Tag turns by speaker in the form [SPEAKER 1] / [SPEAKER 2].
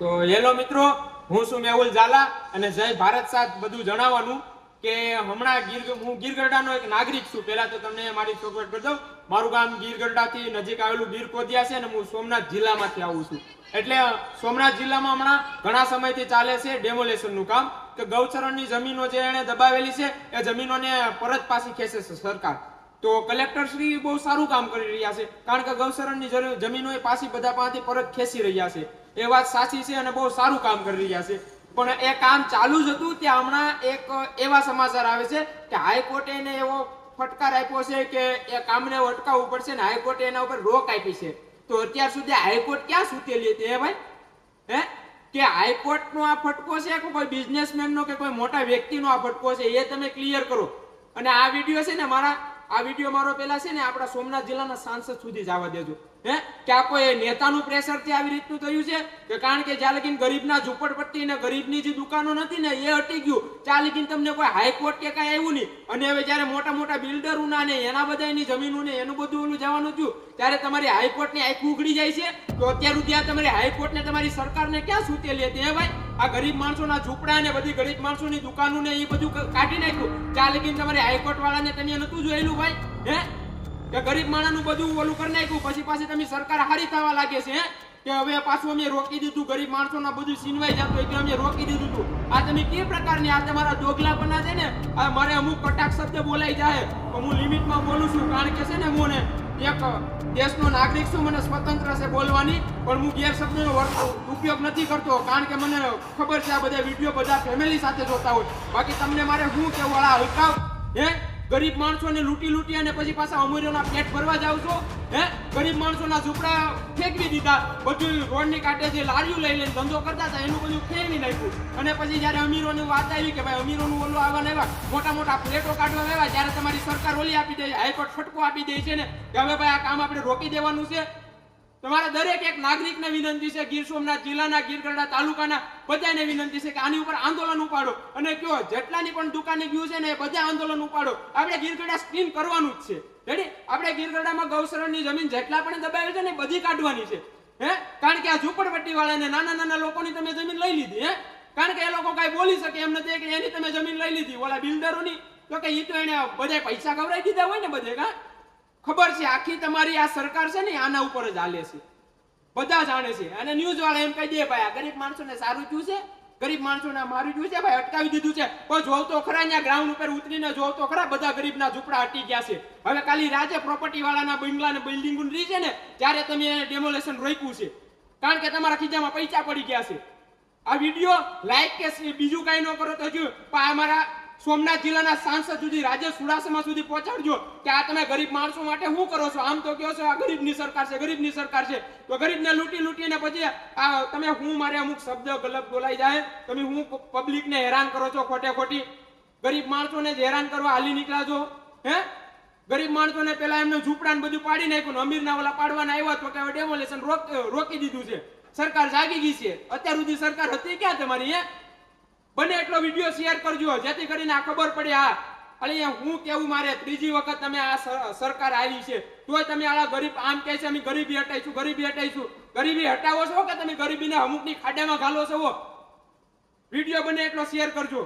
[SPEAKER 1] તો હેલો મિત્રો, હું છું મેહુલ ઝાલા અને જય ભારત સાથ બધું જણાવવાનું કે હમણાં હું ગીરગઢડાનો એક નાગરિક છું. પહેલા તો તમને મારી ચોખવટ કરી દઉં. મારું ગામ ગીરગઢડાથી નજીક આવેલું ગીર કોદિયા છે અને હું સોમનાથ જિલ્લામાંથી આવું છું. એટલે સોમનાથ જિલ્લામાં હમણાં ઘણા સમયથી ચાલે છે ડેમોલેશનનું કામ કે ગૌચરણની જમીનો જે એને દબાવેલી છે એ જમીનોને પરત પાછી ખેંચે છે સરકાર. તો કલેક્ટર શ્રી બહુ સારું કામ કરી રહ્યા છે, કારણ કે ગૌચરણની જમીનો એ પાછી બધા પાસેથી પરત ખેંચી રહ્યા છે. એ વાત સાચી છે અને બહુ સારું કામ કરી રહ્યા છે. પણ એ કામ ચાલુ જ હતું ત્યાં હમણાં એક એવા સમાચાર આવે છે કે હાઈકોર્ટે એને એવો ફટકાર આપ્યો છે કે એ કામને અટકાવવું પડશે ને હાઈકોર્ટે એના ઉપર રોક આપી છે. તો અત્યાર સુધી હાઈકોર્ટ ક્યાં સૂતેલી હતી ભાઈ? કે હાઈકોર્ટનો આ ફટકો છે કે કોઈ બિઝનેસમેનનો કે કોઈ મોટા વ્યક્તિનો આ ફટકો છે, એ તમે ક્લિયર કરો. અને આ વિડીયો છે ને આ વિડીયો મારો પેલા છે ને આપણા સોમનાથ જિલ્લાના સાંસદ સુધી જવા દેજો. કે આ કોઈ નેતાનું પ્રેશરથી આવી રીતનું થયું છે કે કારણ કે જ્યાં લગીન ગરીબના ઝૂંપડપટ્ટી ને ગરીબની જે દુકાનો નથી ને એ હટી ગયું, ત્યાં લગીન તમને કોઈ હાઈકોર્ટ કે કાંઈ આવ્યું નહીં. અને હવે જયારે મોટા મોટા બિલ્ડરોના ને એના બધાની જમીનો ને એનું બધું ઓલું જવાનું થયું ત્યારે તમારી હાઈકોર્ટની આંખ ઉઘડી જાય છે. તો અત્યાર સુધી આ તમારી હાઈકોર્ટને તમારી સરકારને ક્યાં સૂતેલી હતી? ભાઈ, આ ગરીબ માણસોના ઝૂંપડા ને બધી ગરીબ માણસોની દુકાનો ને એ બધું કાઢી નાખ્યું. ત્યાં લગીન તમારી હાઈકોર્ટ વાળાને તમે નતું જોયેલું ભાઈ? કે ગરીબ માણસનું બધું ઓલું કરી નાખ્યું, પછી પાછી તમે સરકાર હારી થવા લાગે છે કે હવે પાછું અમે રોકી દીધું, ગરીબ માણસોના બધું સીનવાઈ જતું એટલે અમે રોકી દીધું હતું. આ તમે કે પ્રકારની આ તમારા દોગલાપના છે ને, આ મારે અમુક કટાક્ષ શબ્દ બોલાઈ જાય તો હું લિમિટમાં બોલું છું, કારણ કે છે ને હું ને એક દેશનો નાગરિક છું, મને સ્વતંત્ર છે બોલવાની, પણ હું ગેરશબ્દનો ઉપયોગ નથી કરતો, કારણ કે મને ખબર છે આ બધા વિડીયો બધા ફેમિલી સાથે જોતા હોય. બાકી તમને મારે શું કેવું? વાળા હલકાવ ગરીબ માણસોને લૂંટી અને પછી પાછા અમીરોના પેટ ભરવા જાવ છો. ગરીબ માણસોના ઝૂંપડા ફેંકવી દીધા, બધું રોડની કાંઠે જે લારીઓ લઈ લઈને ધંધો કરતા હતા એનું બધું ફેરવી નાખ્યું. અને પછી જયારે અમીરોની વાત આવી કે ભાઈ અમીરોનું ઓલું આવવાના એવા મોટા મોટા પ્લેટો કાઢવા આવ્યા, ત્યારે તમારી સરકાર ઓલી આપી દે, હાઈકોર્ટ ફટકો આપી દે છે ને કે હવે ભાઈ આ કામ આપણે રોકી દેવાનું છે. તમારા દરેક એક નાગરિકને વિનંતી છે, ગીર સોમનાથ જિલ્લાના ગીરગઢડા તાલુકાના બધાને વિનંતી છે કે આની ઉપર આંદોલન ઉપાડો અને કયો જેટલાની પણ દુકાને ગયું છે ને એ બધા આંદોલન ઉપાડો. આપણે ગીરગઢડા સ્ક્રીન કરવાનું જ છે. રેડી? આપણે ગીરગઢડામાં ગૌચરણની જમીન જેટલા પણ દબાવેલ છે ને બધી કાઢવાની છે. કારણ કે આ ઝૂંપડપટ્ટી વાળાને નાના નાના લોકોની તમે જમીન લઈ લીધી. કારણ કે એ લોકો કઈ બોલી શકે એમ નથી કે એની તમે જમીન લઈ લીધી. ઓલા બિલ્ડરોની તો કે એ તો એને બધા પૈસા ગવડાવી દીધા હોય ને બધે. ખબર છે આખી તમારી આ સરકાર છે ને આના ઉપર જ હાલે છે, બધા જાણે છે. અને ન્યૂઝ વાળા એમ કહી દે ભાઈ આ ગરીબ માણસોને સારું થયું છે, ગરીબ માણસોને મારી ગયું છે, ભાઈ અટકાવી દીધું છે. કોઈ જોવ તો ખરા, અહીંયા ગ્રાઉન્ડ ઉપર ઉતરીને જોવ તો ખરા, બધા ગરીબના ઝૂંપડા હટી ગયા છે. હવે ખાલી રાજે પ્રોપર્ટી વાળાના બંગલા ને બિલ્ડિંગો રહી છે ને ત્યારે તમે એને ડેમોલેશન રોક્યું છે, કારણ કે તમારા ખીજામાં પૈસા પડી ગયા છે. આ વિડીયો લાઈક કે બીજું કઈ ન કરો તો જો અમારા સોમનાથ જિલ્લાના સાંસદ સુધી, રાજેશ ચુડાસમા સુધી પહોંચાડજો કે આ તમે ગરીબ માણસો માટે શું કરો છો? આમ તો કહો છો આ ગરીબની સરકાર છે, ગરીબની સરકાર છે, તો ગરીબને લૂંટીને પછી આ તમે હું મારે અમુક શબ્દ ગલત બોલાઈ જાય, તમે હું પબ્લિકને હેરાન કરો છો ખોટે ખોટી. ગરીબ માણસોને જ હેરાન કરવા હાલી નીકળ્યા છો. ગરીબ માણસોને પેલા એમને ઝૂંપડા ને બધું પાડી નાખ્યું, અમીરના ઓલા પાડવાના આવ્યા તો કે ડેમોલેશન રોકી દીધું છે. સરકાર જાગી ગઈ છે. અત્યાર સુધી સરકાર હતી ક્યાં તમારી? બને એટલો વિડીયો શેર કરજો જેથી કરીને આ ખબર પડે. અહીંયા હું કેવું મારે ત્રીજી વખત તમે આ સરકાર આવી છે તોય તમે આ ગરીબ આમ કહે છે અમે ગરીબી હટાઈશું, ગરીબી હટાઈશું. ગરીબી હટાવો છો કે તમે ગરીબીને અમુકની ખાડામાં ઘાલો છો? વિડીયો બને એટલો શેર કરજો.